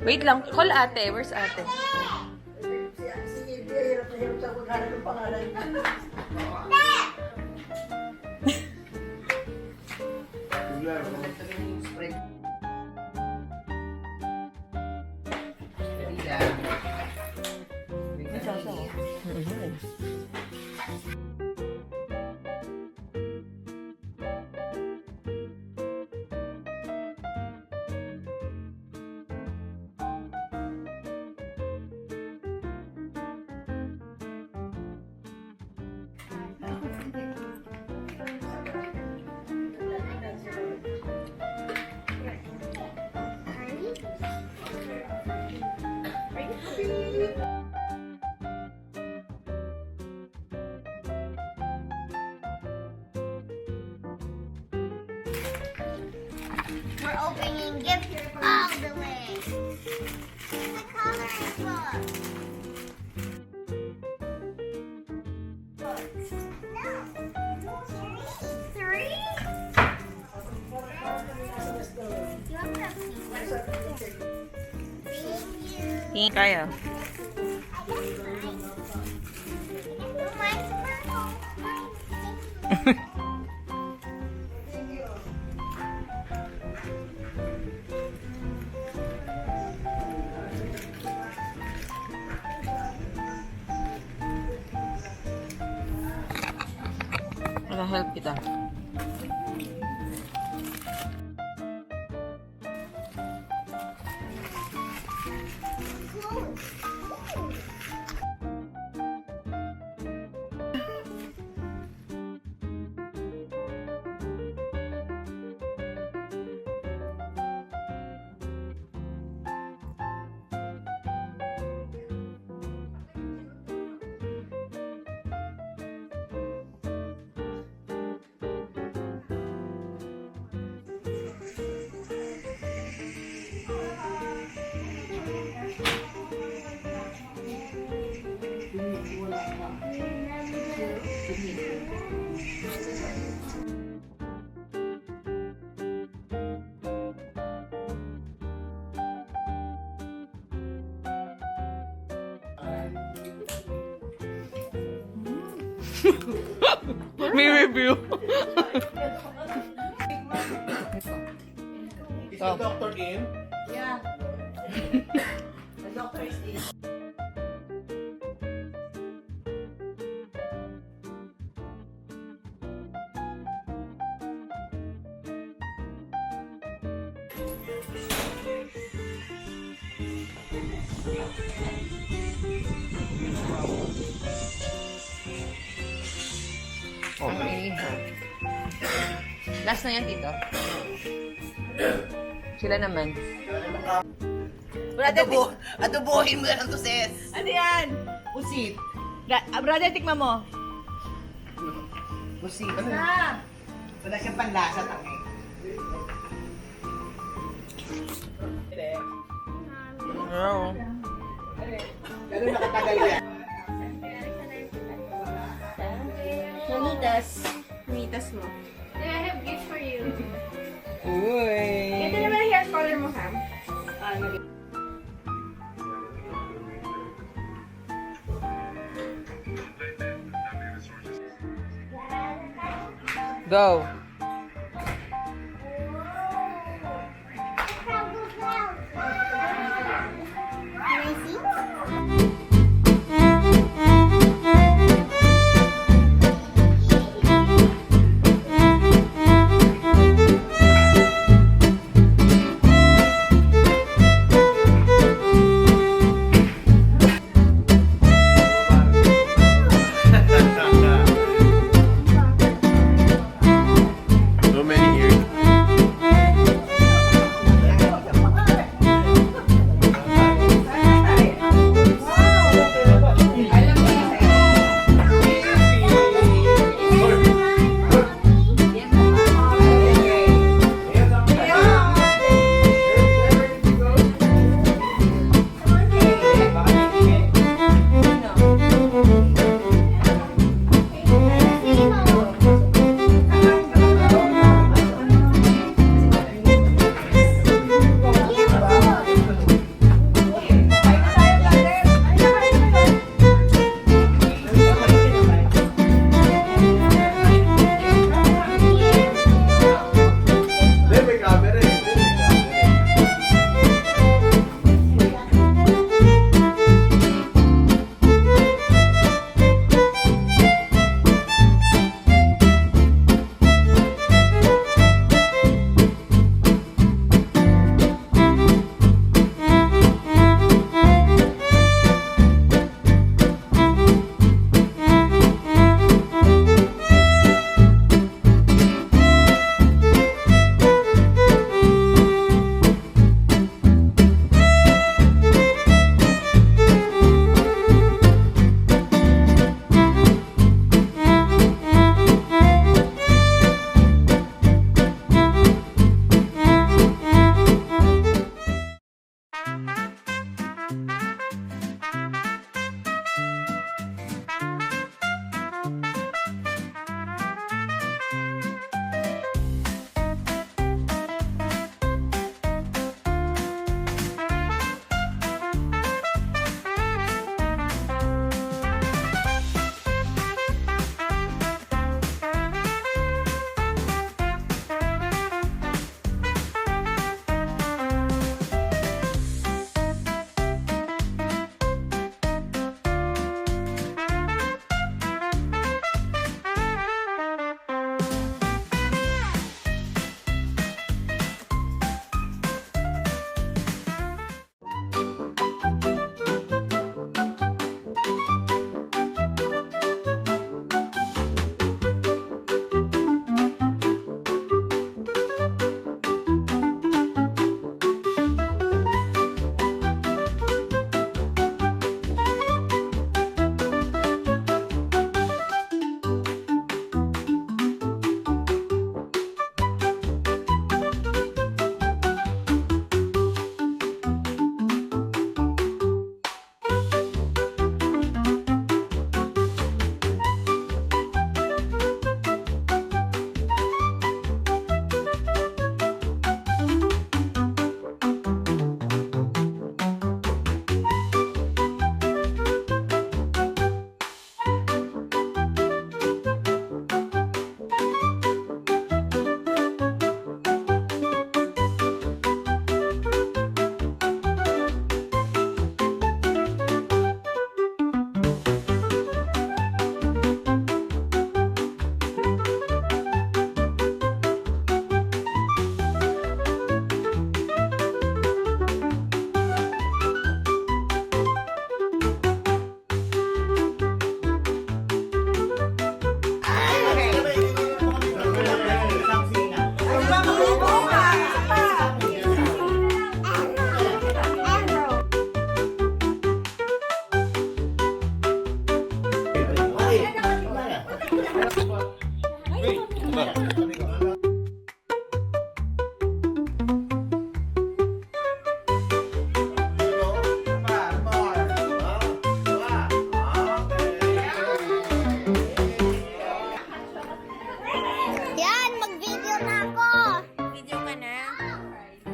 Wait lang. Call ate. Where's ate? Si Ivy, hirap na hirap sa maghanap ng pangalan. We're opening gifts all the way. The coloring book. No. Three? You have to have two. Thank you. Kaya. Mine's purple. Mine's pink. Naka-help kita. May review. Is the doctor in? Yeah. The doctor is in. Okay. Last na yan, tito. Sila naman. Adobohin mo na lang to, sis. Ano yan? Pusit. Brother, tikma mo. Pusit. Wala siyang panlasa, tangi. Wow. Gano'n nakatagal yan? Manitas. Manitas mo. Yeah, I have gifts for you. Uy. Ito naman ang hair color mo, Ham. Go. Can I see?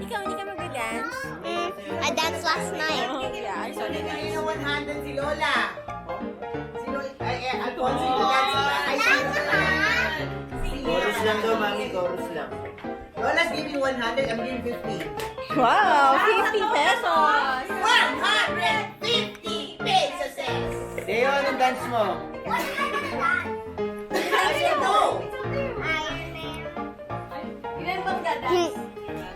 hindi ka mag-dance? I danced last night. Yeah, I saw the dance. Kanina 100 si Lola. Sino? Alfonso yung dance ba? Ay, Chorus lang daw, mami. Chorus lang. Lola's giving 100, I'm giving 50. Wow, 50 pesos! 150 pesos! Deo, anong dance mo? Ilan bang dance?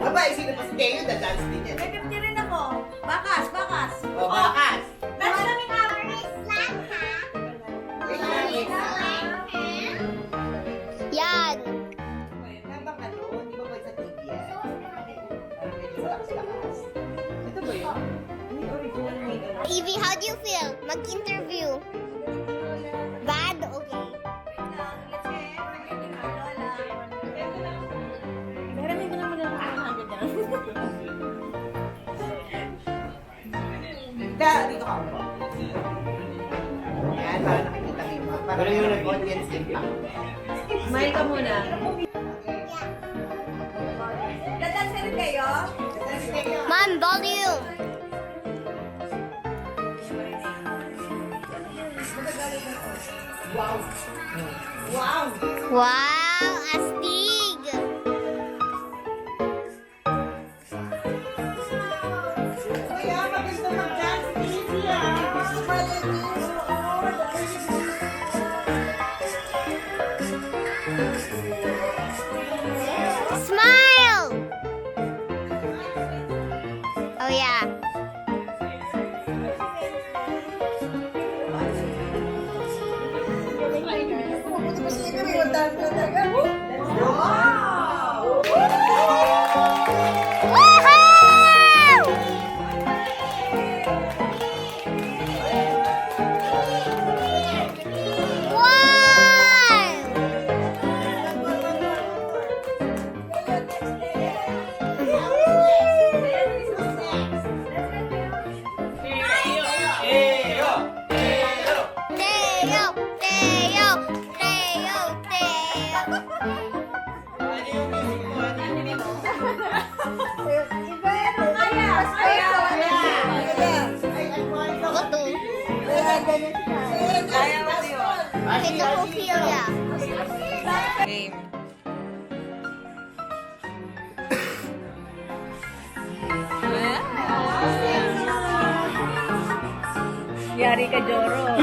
Aba, sino pa si Teo? Da-dance din yan. May 50 rin ako. Bakas, bakas. O, bakas. Dance namin ako. Yan. Nabang ano? Di ba pwede sa TV yan? Parang medyo malakas-lakas. Ito ba yun? Ano yung original nito? Evie, how do you feel? Mag-interview. Bad? Okay. Meron ko naman ng 100 na. Dito ka po. Yan, para nakikita kayo. Para Pero yun, may audience impact. Smile ka muna. Dadance rin kayo? Mom, volume. Wow! Wow! Wow, astig. Kaya maganda mag-dance TV ah! Smile. Oh yeah. Teo, Teo, Teo, Teo. Goto. Pedophilia. Game. Yari ka, Joro.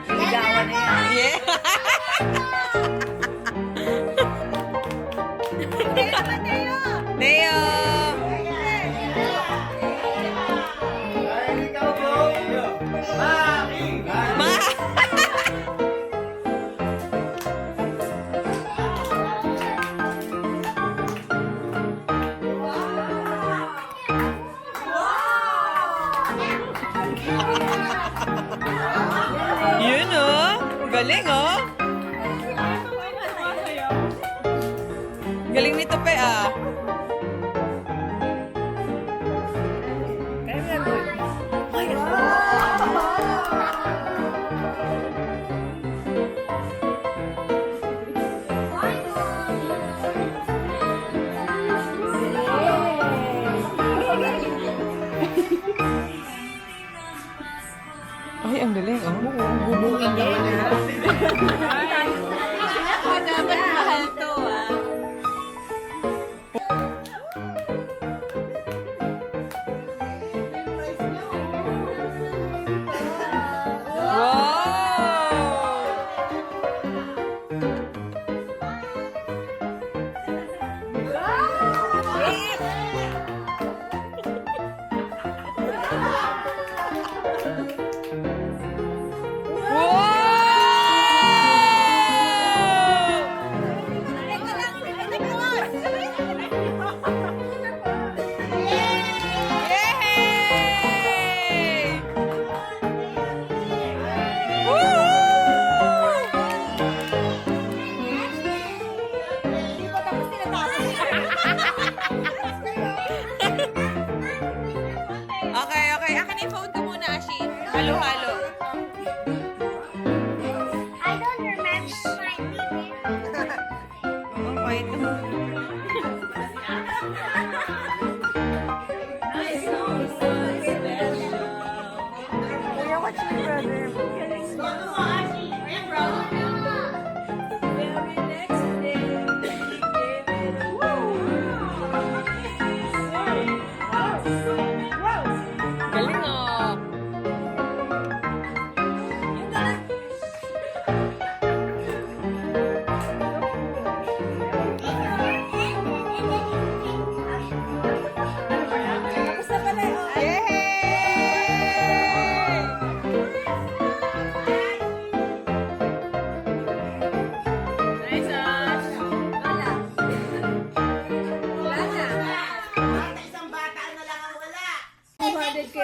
Niligawan na yan. Yeah. Neo! Ay, ikaw, bro. Mami! Ma! Yun oh! Galing oh! Galing nito pe ah! Ay, ang galing oh! Bubukin naman nila. Dapat mahal to ah!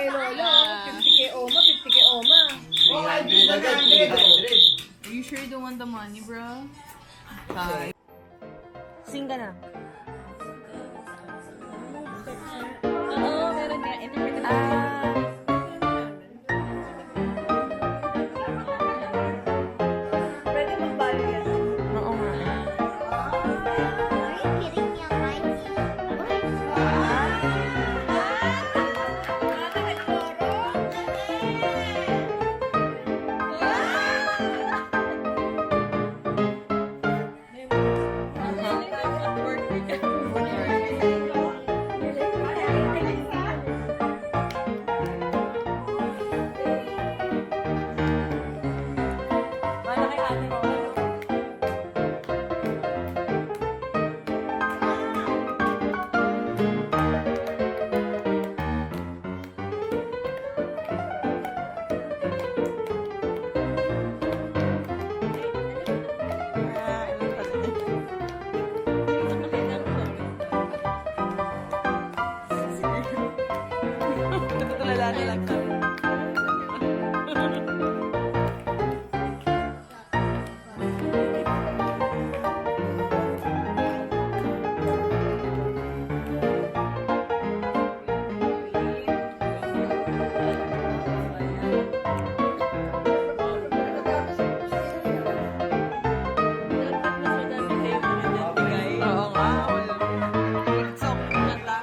kay Lolo. 50 kay Oma, 50 kay Oma. 300 agad, 300. You sure you don't want the money, bro? Sing ka na. Oo, meron nga. Pwede magbalo yan. Oo nga. Are you kidding me on my Tutulala na lang kami. Oo nga. So, kanta.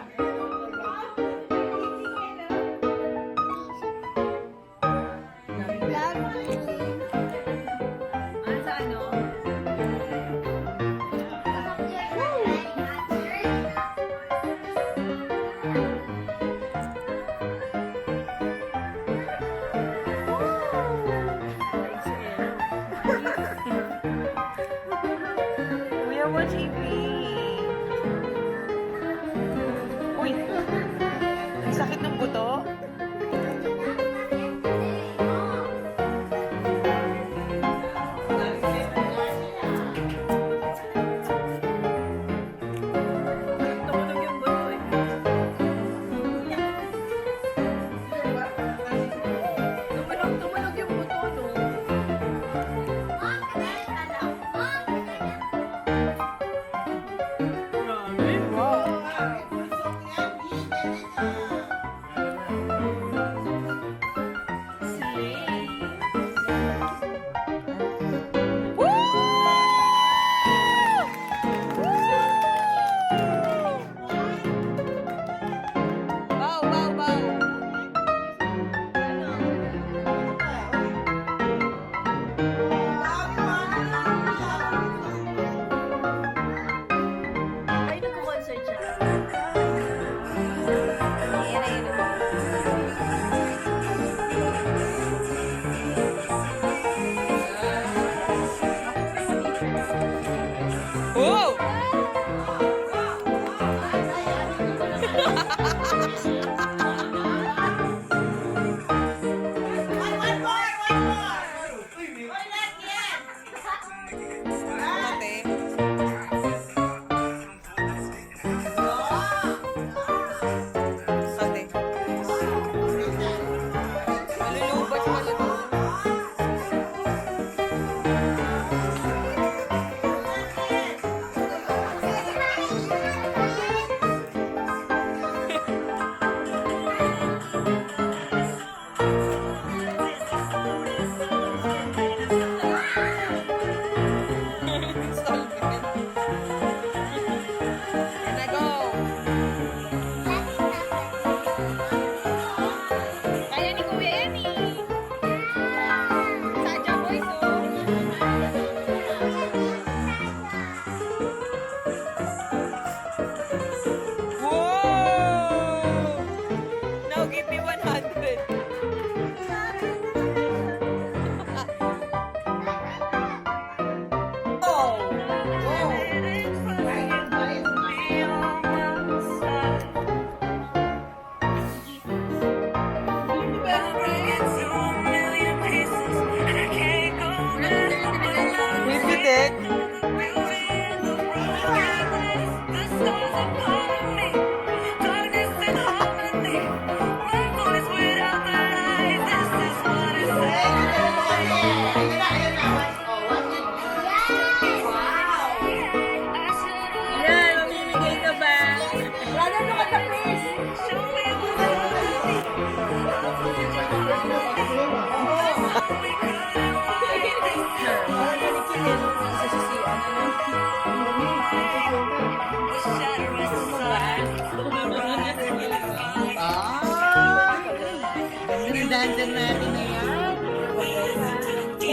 dancer natin na yan.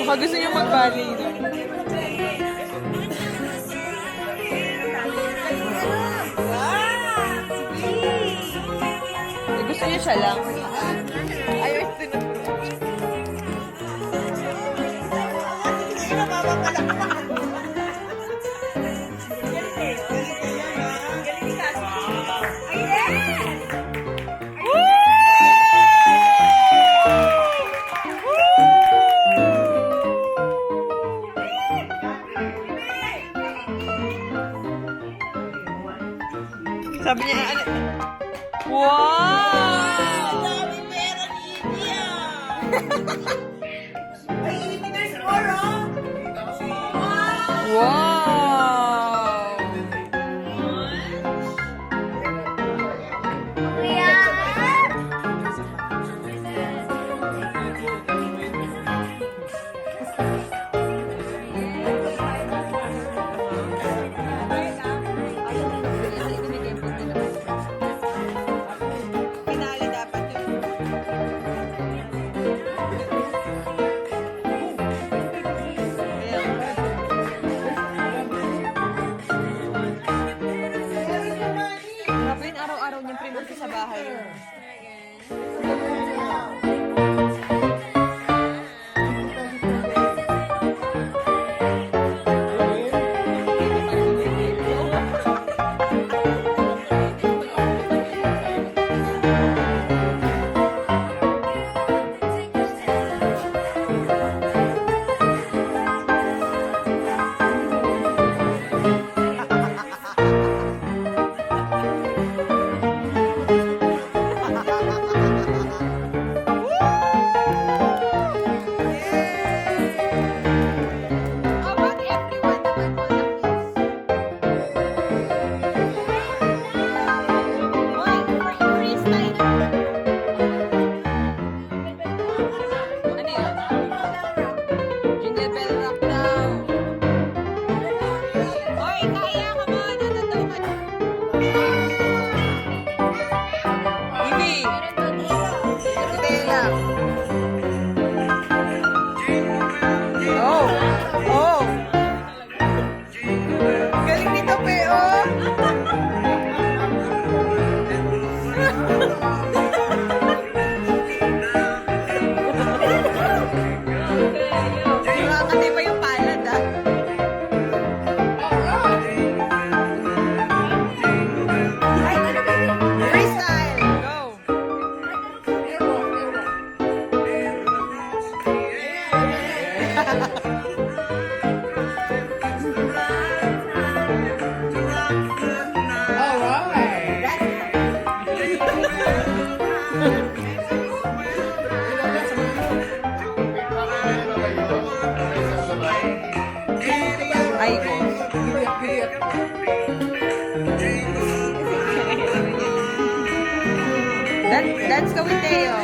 Baka gusto niyo mag-ballet. No? Eh, gusto niya siya lang. Ayaw tinuturo. Sino mapapalakpak? Sabi niya, ano? Wow! Dami pera ni India! Ay, India, there's more, oh! Wow! Pinali dapat yun. Grabe yun, araw-araw niyang prinuto sa bahay. How about everyone naman po na kids? Hoy, freestyle. Ano yun? Jingle bell rock daw. Hoy, kaya ka mo. Ano daw ka? Ibi. Stella. Oh. Oh. Galing nito, Pe, oh. Nakakatay pa yung palad, ah. Freestyle. Go. Ay, go. Dance ka with Teo.